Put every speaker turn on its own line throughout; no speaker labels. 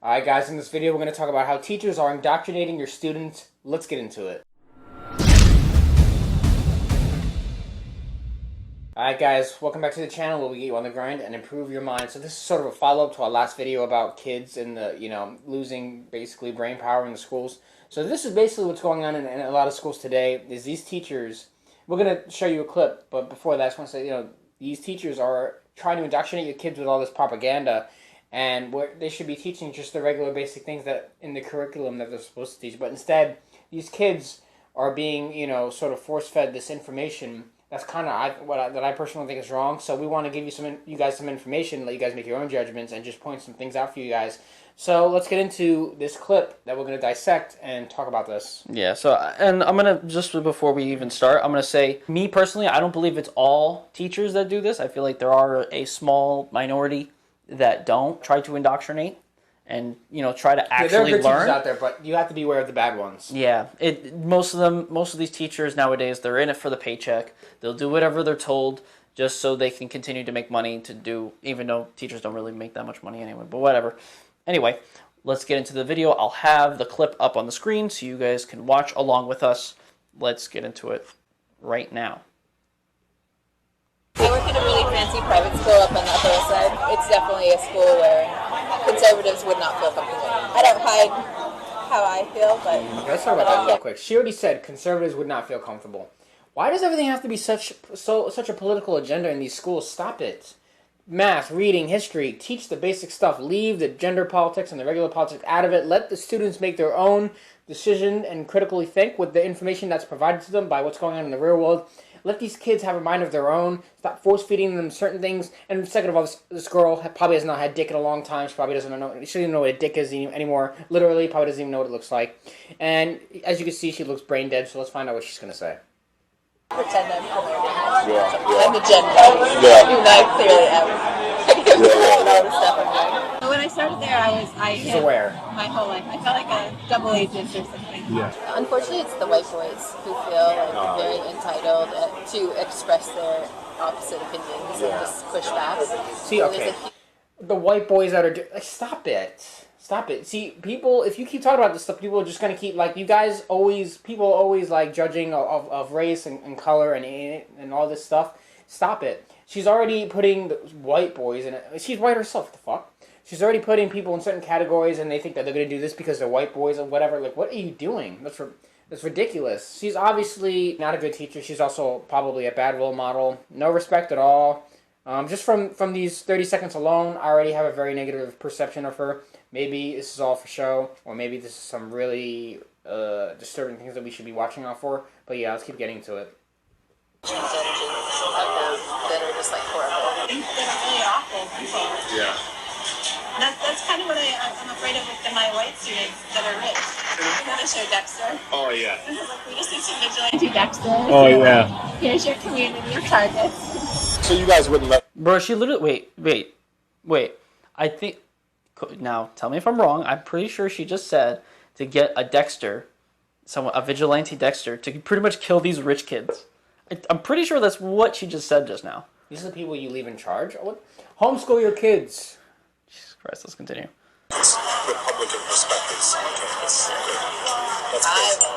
Alright guys, in this video we're going to talk about how teachers are indoctrinating your students. Let's get into it. Alright guys, welcome back to the channel where we get you on the grind and improve your mind. So this is sort of a follow-up to our last video about kids and the, losing basically brain power in the schools. So this is basically what's going on in a lot of schools today, is these teachers, we're going to show you a clip, but before that I just want to say, these teachers are trying to indoctrinate your kids with all this propaganda. And where they should be teaching just the regular basic things that in the curriculum that they're supposed to teach. But instead, these kids are being, sort of force-fed this information. That's kind of that I personally think is wrong. So we want to give you guys some information, let you guys make your own judgments, and just point some things out for you guys. So let's get into this clip that we're going to dissect and talk about this.
Yeah, and I'm going to, just before we even start, I'm going to say, me personally, I don't believe it's all teachers that do this. I feel like there are a small minority that don't try to indoctrinate and try to actually
there are good
learn.
Teachers out there, but you have to be aware of the bad ones.
Yeah, most of these teachers nowadays, they're in it for the paycheck. They'll do whatever they're told just so they can continue to make money to do, even though teachers don't really make that much money anyway. But whatever. Anyway, let's get into the video. I'll have the clip up on the screen so you guys can watch along with us. Let's get into it right now.
I work in a really fancy private school up on the Upper West Side. It's definitely a school where conservatives would not feel comfortable. I don't hide how I feel, but...
Let's talk about that real quick. She already said conservatives would not feel comfortable. Why does everything have to be such a political agenda in these schools? Stop it. Math, reading, history, teach the basic stuff. Leave the gender politics and the regular politics out of it. Let the students make their own decision and critically think with the information that's provided to them by what's going on in the real world. Let these kids have a mind of their own. Stop force-feeding them certain things. And second of all, this girl probably has not had dick in a long time. She probably doesn't know. She doesn't even know what a dick is anymore. Literally, probably doesn't even know what it looks like. And as you can see, she looks brain dead. So let's find out what she's gonna say.
Pretend I'm learning. Yeah. I'm a Gen Z. Yeah. And I clearly am. All the stuff I'm doing. When I started there, I
She's aware.
My whole life. I felt like a double agent or something.
Yeah.
Unfortunately, it's the white boys who feel like very entitled to express their opposite opinions and just push back.
See, okay. The white boys that are... Stop it. Stop it. See, people, if you keep talking about this stuff, people are just going to keep, people always, judging of race and color and all this stuff. Stop it. She's already putting the white boys in it. She's white herself, what the fuck? She's already putting people in certain categories and they think that they're going to do this because they're white boys or whatever. Like, what are you doing? That's ridiculous. She's obviously not a good teacher. She's also probably a bad role model. No respect at all. Just from these 30 seconds alone, I already have a very negative perception of her. Maybe this is all for show, or maybe this is some really disturbing things that we should be watching out for. But yeah, let's keep getting to it.
That are just like horrible. They're really awful people.
Yeah.
That's kind of what I'm afraid of with my white students that are rich. You know the show Dexter?
Oh, yeah.
We just need some vigilante Dexter.
Oh, yeah.
Here's your community of targets.
So you guys wouldn't let...
Bro, she literally... Wait. I think... Now, tell me if I'm wrong. I'm pretty sure she just said to get a Dexter, a vigilante Dexter, to pretty much kill these rich kids. I'm pretty sure that's what she just said just now.
These are the people you leave in charge? Homeschool your kids.
Jesus Christ, let's continue.
Republican perspectives on campus. That's crazy.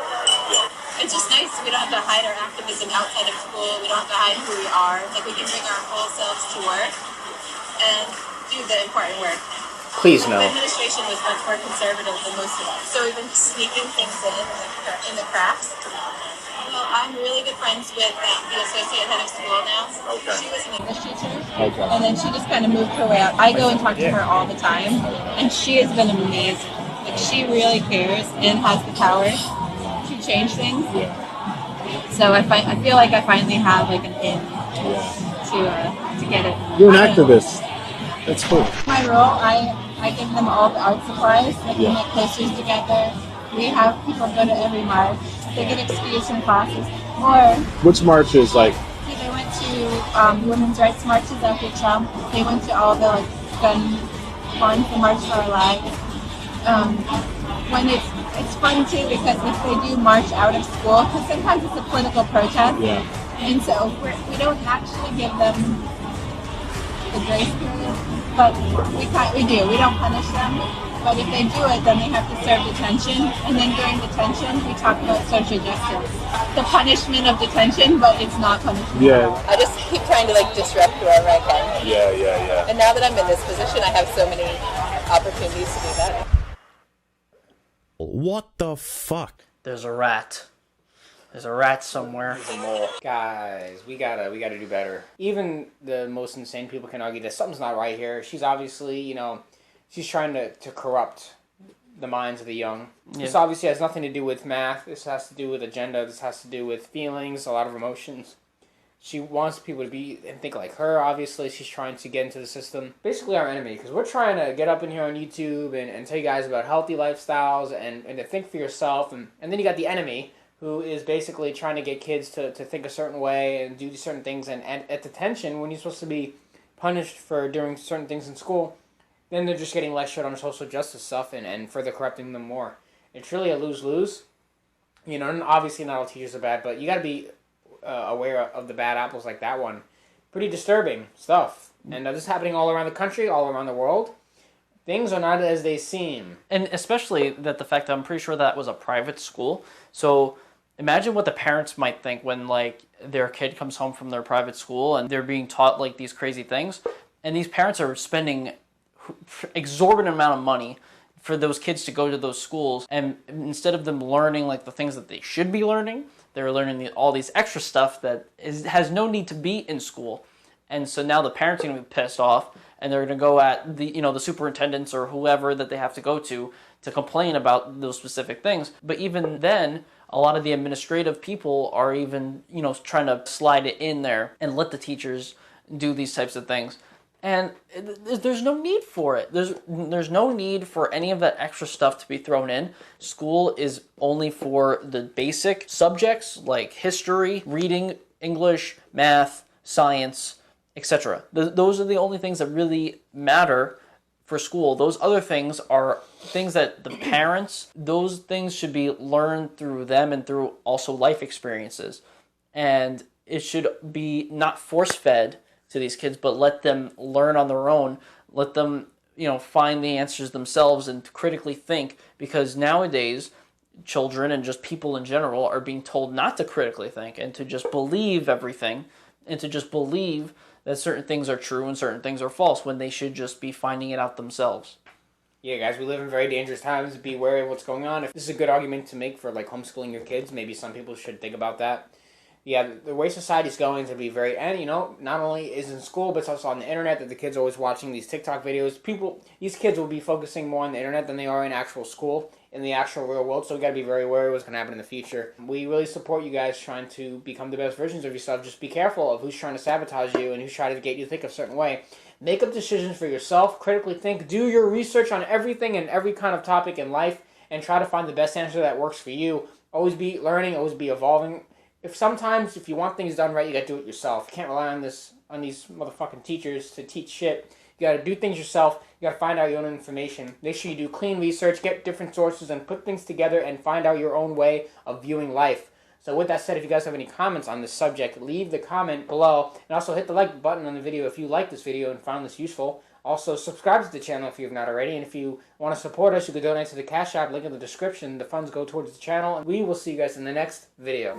Yeah.
It's just nice. We don't have to hide our activism outside of school. We don't have to hide who we are. Like, we can bring our whole selves to work and do the important work.
Please no.
The administration was much more conservative than most of us. So we've been sneaking things in the cracks. Well, I'm really good friends with the associate head of school now.
Okay.
She was an English teacher.
Okay.
And then she just kind of moved her way out. I go and talk to her all the time. And she has been amazing. Like, she really cares and has the power to change things.
Yeah.
So I feel like I finally have like an in to get it.
You're an activist. That's cool.
My role, I give them all the art supplies. Like, we make posters together. We have people go to every march. They get excused from classes. Or
Which march is like...
they went to women's rights marches after Trump. They went to all the gun ones, the March for Our Lives. When it's fun too, because if they do march out of school, because sometimes it's a political protest, and so we don't actually give them the grace period, but we do. We don't punish them. But if they do it, then they have to serve detention. And then during detention, we talk about social justice. The punishment of detention, but it's not punishment at all.
I just keep trying to like disrupt wherever I can.
Yeah.
And now that I'm in this position, I have so many opportunities to do that.
What the fuck?
There's a rat. There's a rat somewhere.
There's a mole. Guys, we gotta do better. Even the most insane people can argue that something's not right here. She's obviously, you know, she's trying to corrupt the minds of the young.
Yeah.
This obviously has nothing to do with math. This has to do with agenda. This has to do with feelings, a lot of emotions. She wants people to be and think like her, obviously. She's trying to get into the system. Basically our enemy, because we're trying to get up in here on YouTube and tell you guys about healthy lifestyles and to think for yourself. And then you got the enemy, who is basically trying to get kids to think a certain way and do certain things. And at detention, when you're supposed to be punished for doing certain things in school, then they're just getting lectured on social justice stuff and further corrupting them more. It's really a lose-lose. You know, and obviously not all teachers are bad, but you got to be aware of the bad apples like that one. Pretty disturbing stuff. And this is happening all around the country, all around the world. Things are not as they seem.
And especially that the fact that I'm pretty sure that was a private school. So imagine what the parents might think when like their kid comes home from their private school and they're being taught like these crazy things. And these parents are spending exorbitant amount of money for those kids to go to those schools, and instead of them learning like the things that they should be learning, they're learning all these extra stuff that has no need to be in school. And so now the parents are going to be pissed off, and they're going to go at the superintendents or whoever that they have to go to complain about those specific things. But even then, a lot of the administrative people are even trying to slide it in there and let the teachers do these types of things. And there's no need for it. There's no need for any of that extra stuff to be thrown in. School is only for the basic subjects like history, reading, English, math, science, etc. Those are the only things that really matter for school. Those other things are things that the parents, those things should be learned through them and through also life experiences. And it should be not force-fed to these kids, but let them learn on their own. Let them, find the answers themselves and critically think, because nowadays children and just people in general are being told not to critically think and to just believe everything and to just believe that certain things are true and certain things are false when they should just be finding it out themselves.
Yeah, guys, we live in very dangerous times. Be wary of what's going on. If this is a good argument to make for like homeschooling your kids, maybe some people should think about that. Yeah, the way society's going to be very, and not only is in school, but it's also on the internet that the kids are always watching these TikTok videos. These kids will be focusing more on the internet than they are in actual school, in the actual real world, so we gotta be very aware of what's gonna happen in the future. We really support you guys trying to become the best versions of yourself. Just be careful of who's trying to sabotage you and who's trying to get you to think a certain way. Make up decisions for yourself, critically think, do your research on everything and every kind of topic in life, and try to find the best answer that works for you. Always be learning, always be evolving. If you want things done right, you gotta do it yourself. You can't rely on these motherfucking teachers to teach shit. You gotta do things yourself. You gotta find out your own information. Make sure you do clean research, get different sources, and put things together and find out your own way of viewing life. So with that said, if you guys have any comments on this subject, leave the comment below. And also hit the like button on the video if you like this video and found this useful. Also, subscribe to the channel if you have not already. And if you want to support us, you can donate to the Cash App, link in the description. The funds go towards the channel. And we will see you guys in the next video.